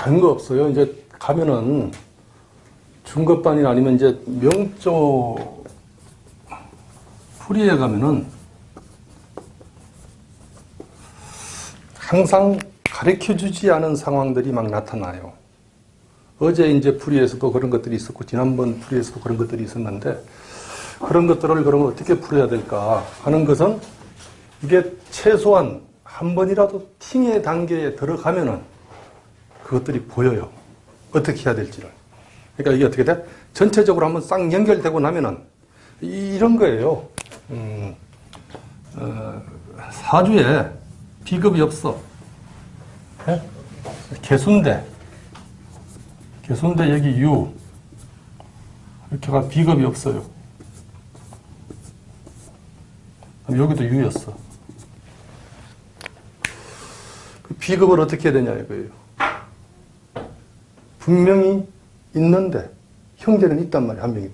다른 거 없어요. 이제 가면은 중급반이나 아니면 이제 명조 풀이에 가면은 항상 가르쳐주지 않은 상황들이 막 나타나요. 어제 이제 풀이에서도 그런 것들이 있었고, 지난번 풀이에서도 그런 것들이 있었는데, 그런 것들을 그러면 어떻게 풀어야 될까 하는 것은 이게 최소한 한 번이라도 팅의 단계에 들어가면은 그것들이 보여요. 어떻게 해야 될지를. 그러니까 이게 어떻게 돼? 전체적으로 한번 싹 연결되고 나면은 이런 거예요. 사주에 비급이 없어. 네? 개수인데 여기 유. 이렇게가 비급이 없어요. 여기도 유였어. 그 비급을 어떻게 해야 되냐 이거예요. 분명히 있는데 형제는 있단 말이에요.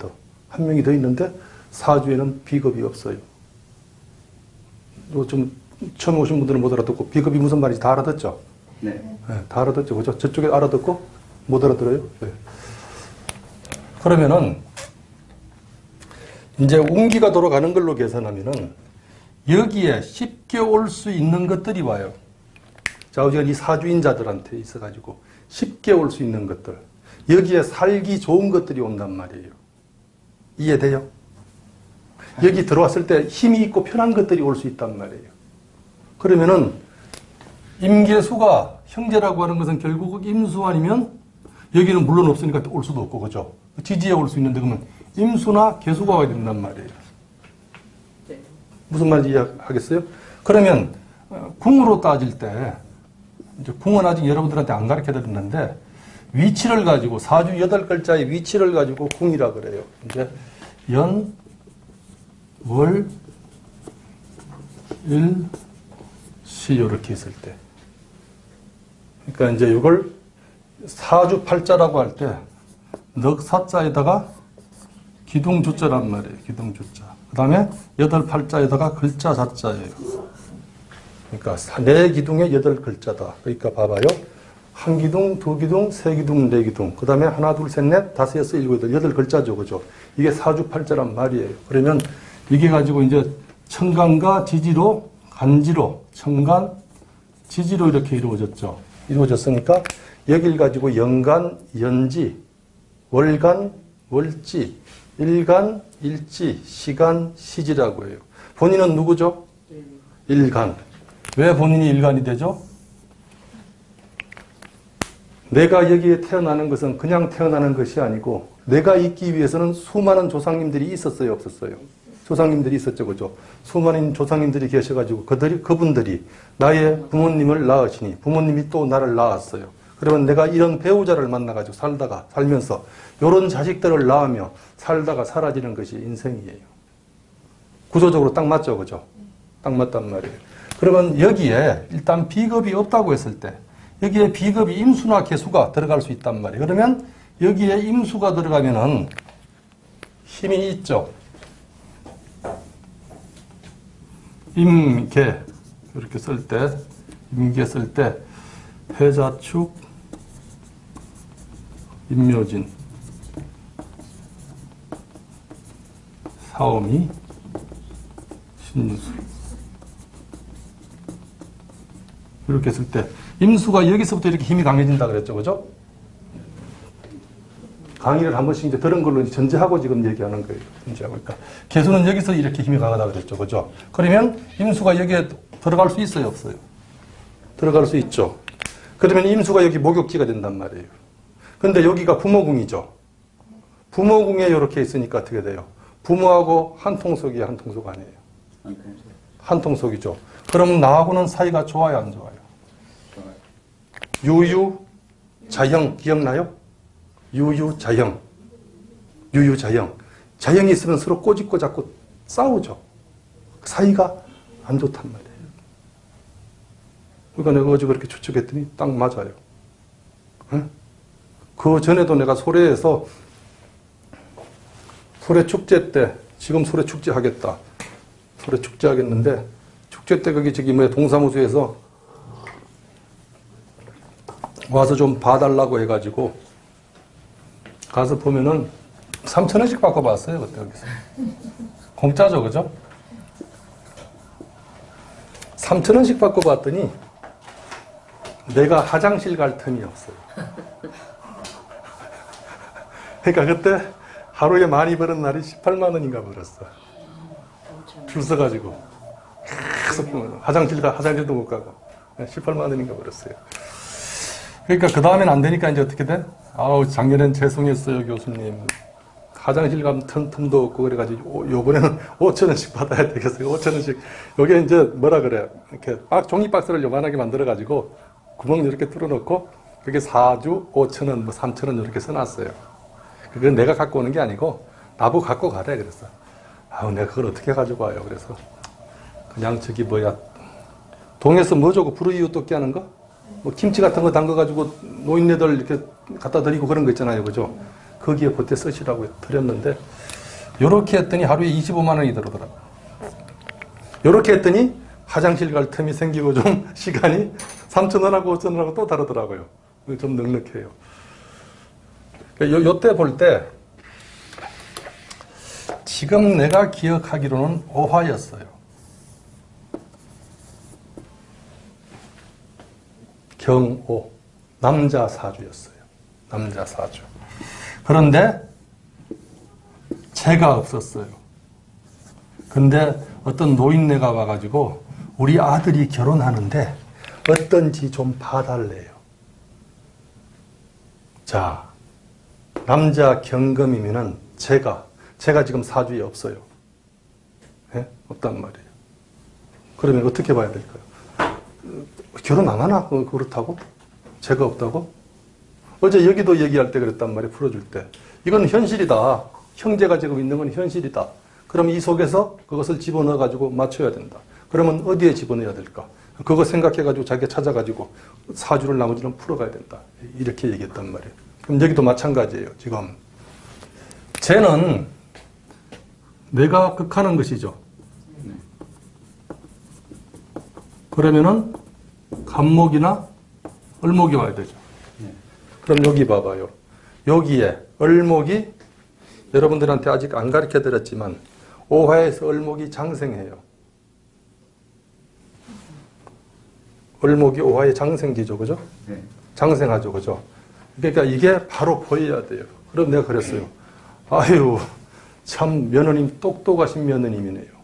한 명이 더 있는데 사주에는 비급이 없어요. 이거 좀 처음 오신 분들은 못 알아듣고 비급이 무슨 말인지 다 알아듣죠? 네. 네, 다 알아듣죠. 그죠? 저쪽에 알아듣고 못 알아들어요? 네. 그러면은 이제 운기가 돌아가는 걸로 계산하면은 여기에 쉽게 올 수 있는 것들이 와요. 좌우지간 이 사주인자들한테 있어가지고 쉽게 올 수 있는 것들. 여기에 살기 좋은 것들이 온단 말이에요. 이해돼요? 여기 들어왔을 때 힘이 있고 편한 것들이 올 수 있단 말이에요. 그러면은 임계수가 형제라고 하는 것은 결국 임수 아니면 여기는 물론 없으니까 올 수도 없고 그죠? 지지에 올 수 있는데 그러면 임수나 계수가 와야 된단 말이에요. 무슨 말인지 이해하겠어요? 그러면 궁으로 따질 때 이제 궁은 아직 여러분들한테 안 가르쳐 드렸는데 위치를 가지고 사주 8글자의 위치를 가지고 궁이라 그래요. 이제 연, 월, 일, 시 이렇게 있을 때. 그러니까 이제 이걸 사주 팔자라고 할 때 넉사자에다가 기둥주자란 말이에요. 기둥주자. 그 다음에 8팔자에다가 글자 자자예요. 그러니까 4기둥에 8글자다. 그러니까 봐봐요. 한 기둥, 두 기둥, 세 기둥, 네 기둥. 그 다음에 하나, 둘, 셋, 넷, 다섯, 여섯, 일곱, 여덟, 8글자죠. 그죠? 이게 사주팔자란 말이에요. 그러면 이게 가지고 이제 천간과 지지로, 간지로, 천간, 지지로 이렇게 이루어졌죠. 이루어졌으니까 여길 가지고 연간, 연지, 월간, 월지, 일간, 일지, 시간, 시지라고 해요. 본인은 누구죠? 일간. 왜 본인이 일간이 되죠? 내가 여기에 태어나는 것은 그냥 태어나는 것이 아니고 내가 있기 위해서는 수많은 조상님들이 있었어요, 없었어요? 조상님들이 있었죠, 그죠? 수많은 조상님들이 계셔가지고 그분들이 나의 부모님을 낳으시니 부모님이 또 나를 낳았어요. 그러면 내가 이런 배우자를 만나가지고 살면서 이런 자식들을 낳으며 살다가 사라지는 것이 인생이에요. 구조적으로 딱 맞죠, 그죠? 딱 맞단 말이에요. 그러면 여기에 일단 비겁이 없다고 했을 때 여기에 비겁이 임수나 개수가 들어갈 수 있단 말이에요. 그러면 여기에 임수가 들어가면은 힘이 있죠. 임계 이렇게 쓸 때 임계 쓸 때 해자축 임묘진 사오미 신유술 이렇게 했을 때 임수가 여기서부터 이렇게 힘이 강해진다 그랬죠, 그죠? 강의를 한 번씩 이제 들은 걸로 전제하고 지금 얘기하는 거예요. 전제하고. 그러니까 개수는 여기서 이렇게 힘이 강하다 그랬죠, 그죠? 그러면 임수가 여기에 들어갈 수 있어요, 없어요? 들어갈 수 있죠. 그러면 임수가 여기 목욕지가 된단 말이에요. 근데 여기가 부모궁이죠. 부모궁에 이렇게 있으니까 어떻게 돼요? 부모하고 한 통속이에요, 한 통속 아니에요? 한 통속이죠. 그럼 나하고는 사이가 좋아요, 안 좋아요? 유유, 자형, 기억나요? 유유, 자형. 유유, 자형. 자형이 있으면 서로 꼬집고 자꾸 싸우죠. 사이가 안 좋단 말이에요. 그러니까 내가 어제 그렇게 추측했더니 딱 맞아요. 응? 그 전에도 내가 소래에서 소래축제 때, 지금 소래축제 하겠다. 소래축제 하겠는데, 축제 때 거기 저기 동사무소에서 와서 좀 봐달라고 해가지고 가서 보면은 3,000원씩 받고 봤어요. 그때 여기서. 공짜죠, 그죠? 3,000원씩 받고 봤더니 내가 화장실 갈 틈이 없어요. 그러니까 그때 하루에 많이 버는 날이 18만 원인가 벌었어. 줄 서가지고 계속 화장실도 못 가고 18만 원인가 벌었어요. 그러니까 그 다음엔 안 되니까 이제 어떻게 돼? 아우, 작년엔 죄송했어요, 교수님. 화장실 가면 틈도 없고 그래가지고 요번에는 5,000원씩 받아야 되겠어요. 5,000원씩. 요게 이제 뭐라 그래? 이렇게 종이 박스를 요만하게 만들어가지고 구멍 이렇게 뚫어놓고 그게 4주 5,000원, 뭐 3,000원 이렇게 써놨어요. 그건 내가 갖고 오는 게 아니고 나보고 갖고 가래 그랬어. 아우, 내가 그걸 어떻게 가지고 와요? 그래서 그냥 저기 뭐야, 동에서 뭐 주고 불우이웃 돕기 하는 거? 뭐 김치 같은 거 담가가지고 노인네들 이렇게 갖다 드리고 그런 거 있잖아요, 그죠? 거기에 보태 쓰시라고 드렸는데, 요렇게 했더니 하루에 25만 원이 들어오더라고요. 요렇게 했더니 화장실 갈 틈이 생기고 좀 시간이 3,000원하고 5,000원하고 또 다르더라고요. 좀 넉넉해요. 요때 볼 때, 지금 내가 기억하기로는 오화였어요. 경오. 남자 사주였어요. 남자 사주. 그런데 제가 없었어요. 근데 어떤 노인네가 와가지고 우리 아들이 결혼하는데 어떤지 좀 봐달래요. 자, 남자 경금이면은 제가 지금 사주에 없어요. 네? 없단 말이에요. 그러면 어떻게 봐야 될까요? 결혼 안 하나? 그렇다고? 제가 없다고? 어제 여기도 얘기할 때 그랬단 말이에요. 풀어줄 때. 이건 현실이다. 형제가 지금 있는 건 현실이다. 그럼 이 속에서 그것을 집어넣어가지고 맞춰야 된다. 그러면 어디에 집어넣어야 될까? 그거 생각해가지고 자기가 찾아가지고 사주를 나머지는 풀어가야 된다. 이렇게 얘기했단 말이에요. 그럼 여기도 마찬가지예요. 지금. 쟤는 내가 극하는 것이죠. 그러면은 간목이나 을목이 와야 되죠. 그럼 여기 봐봐요. 여기에 을목이 여러분들한테 아직 안 가르쳐 드렸지만 오화에서 을목이 장생해요. 을목이 오화에 장생기죠. 그죠? 네. 장생하죠. 그죠? 그러니까 이게 바로 보여야 돼요. 그럼 내가 그랬어요. 아유, 참 며느님 똑똑하신 며느님이네요.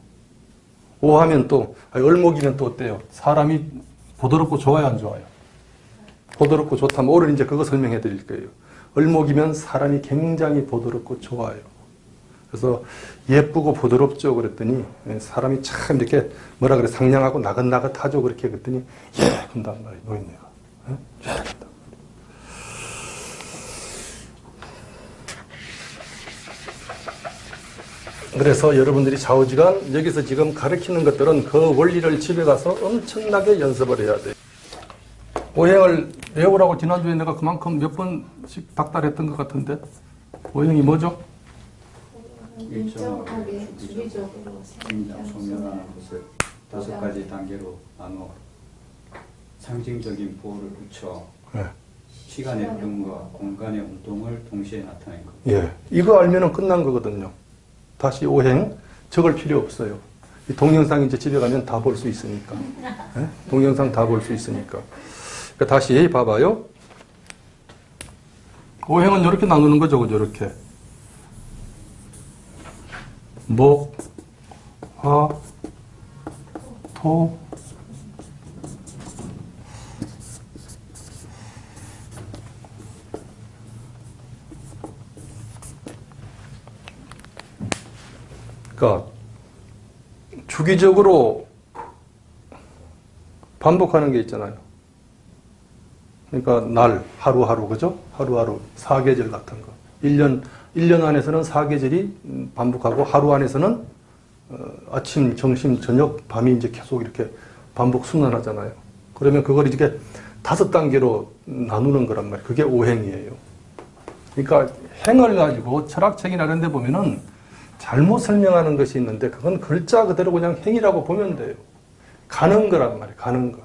오하면 또, 을목이면 또 어때요? 사람이 보드럽고 좋아요, 안 좋아요? 보드럽고 좋다면 오늘 이제 그거 설명해 드릴 거예요. 을목이면 사람이 굉장히 보드럽고 좋아요. 그래서 예쁘고 보드럽죠 그랬더니 사람이 참 이렇게 뭐라 그래 상냥하고 나긋나긋하죠 그렇게 그랬더니 예 한단 말이에요. 노인네가. 예 한단 말이에요. 그래서 여러분들이 좌우지간 여기서 지금 가르치는 것들은 그 원리를 집에 가서 엄청나게 연습을 해야 돼요. 오행을 외우라고 지난주에 내가 그만큼 몇 번씩 닥달했던 것 같은데 오행이 뭐죠? 일정하게 주기적으로 소멸하는 것을 5가지 단계로 나누어 상징적인 보호를 붙여 네. 시간의 흐름과 공간의 운동을 동시에 나타낸 것. 예, 이거 알면은 끝난 거거든요. 다시 오행 적을 필요 없어요. 이 동영상 이제 집에 가면 다 볼 수 있으니까. 네? 동영상 다 볼 수 있으니까. 그러니까 다시 봐봐요. 오행은 이렇게 나누는 거죠, 그죠? 이렇게. 목, 화, 토, 그러니까 주기적으로 반복하는 게 있잖아요. 그러니까 날, 하루하루, 그죠? 하루하루, 사계절 같은 거. 1년 안에서는 사계절이 반복하고 하루 안에서는 아침, 점심, 저녁, 밤이 이제 계속 이렇게 반복 순환하잖아요. 그러면 그걸 이렇게 5단계로 나누는 거란 말이에요. 그게 오행이에요. 그러니까 행을 가지고 철학책이나 이런 데 보면은 잘못 설명하는 것이 있는데 그건 글자 그대로 그냥 행이라고 보면 돼요. 가는 거란 말이에요. 가는 거.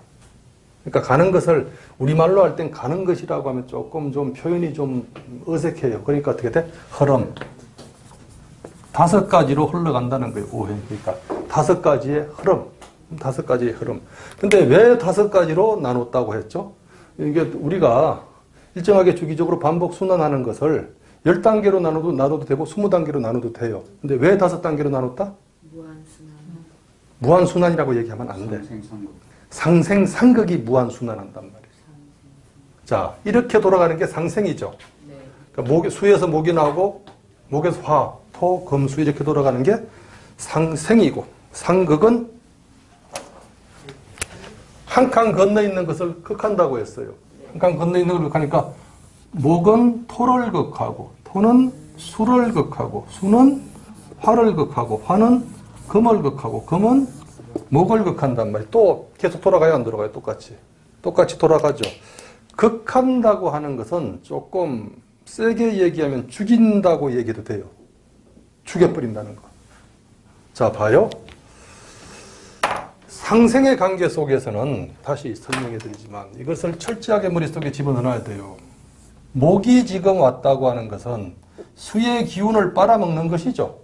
그러니까 가는 것을 우리말로 할 땐 가는 것이라고 하면 조금 좀 표현이 좀 어색해요. 그러니까 어떻게 돼? 흐름. 5가지로 흘러간다는 거예요. 오행. 그러니까 5가지의 흐름. 5가지의 흐름. 근데 왜 5가지로 나눴다고 했죠? 이게 우리가 일정하게 주기적으로 반복 순환하는 것을 10단계로 나눠도 되고 20단계로 나눠도 돼요. 근데 왜 5단계로 나눴다? 무한순환. 무한순환이라고 얘기하면 안 돼. 상생상극. 상생상극이 무한순환한단 말이에요. 자, 이렇게 돌아가는 게 상생이죠. 네. 그러니까 수에서 목이 나오고 목에서 화, 토, 금, 수 이렇게 돌아가는 게 상생이고, 상극은 한 칸 건너 있는 것을 극한다고 했어요. 한 칸 건너 있는 걸 극하니까 목은 토를 극하고, 토는 수를 극하고, 수는 화를 극하고, 화는 금을 극하고, 금은 목을 극한단 말이에요. 또 계속 돌아가요, 안 돌아가요? 똑같이. 똑같이 돌아가죠. 극한다고 하는 것은 조금 세게 얘기하면 죽인다고 얘기도 돼요. 죽여버린다는 거. 자, 봐요. 상생의 관계 속에서는 다시 설명해 드리지만 이것을 철저하게 머릿속에 집어넣어야 돼요. 목이 지금 왔다고 하는 것은 수의 기운을 빨아먹는 것이죠.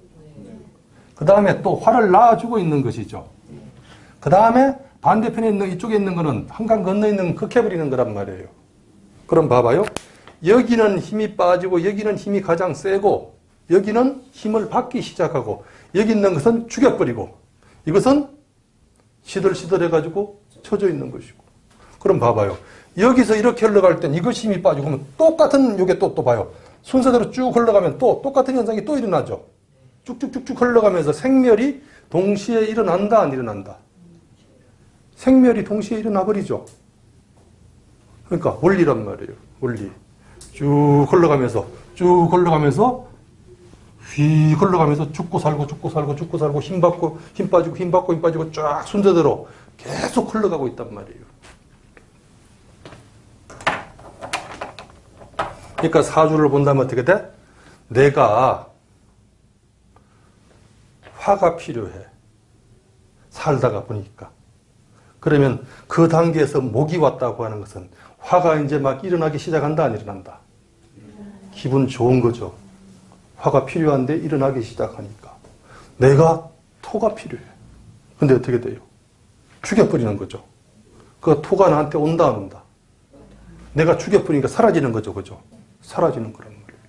그 다음에 또 화를 낳아주고 있는 것이죠. 그 다음에 반대편에 있는 이쪽에 있는 거는 한강 건너 있는 극해버리는 거란 말이에요. 그럼 봐봐요. 여기는 힘이 빠지고 여기는 힘이 가장 세고 여기는 힘을 받기 시작하고 여기 있는 것은 죽여버리고 이것은 시들시들해가지고 쳐져 있는 것이고. 그럼 봐봐요. 여기서 이렇게 흘러갈 땐 이것이 힘이 빠지고 그러면 똑같은 요게 또 봐요. 순서대로 쭉 흘러가면 또 똑같은 현상이 또 일어나죠. 쭉쭉쭉쭉 흘러가면서 생멸이 동시에 일어난다 안 일어난다. 생멸이 동시에 일어나 버리죠. 그러니까 원리란 말이에요. 원리. 쭉 흘러가면서 휘 흘러가면서 죽고 살고 힘 받고 힘 빠지고 쫙 순서대로 계속 흘러가고 있단 말이에요. 그러니까 사주를 본다면 어떻게 돼? 내가 화가 필요해. 살다가 보니까. 그러면 그 단계에서 목이 왔다고 하는 것은 화가 이제 막 일어나기 시작한다 안 일어난다? 기분 좋은 거죠. 화가 필요한데 일어나기 시작하니까. 내가 토가 필요해. 근데 어떻게 돼요? 죽여버리는 거죠. 그 토가 나한테 온다 안 온다? 내가 죽여버리니까 사라지는 거죠. 그죠? 사라지는 거란 말이에요.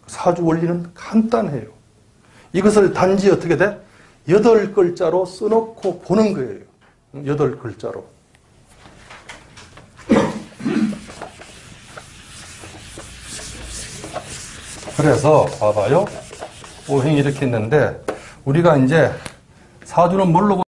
사주 원리는 간단해요. 이것을 단지 어떻게 돼? 8글자로 써놓고 보는 거예요. 8글자로. 그래서 봐봐요. 오행이 이렇게 있는데 우리가 이제 사주는 뭘로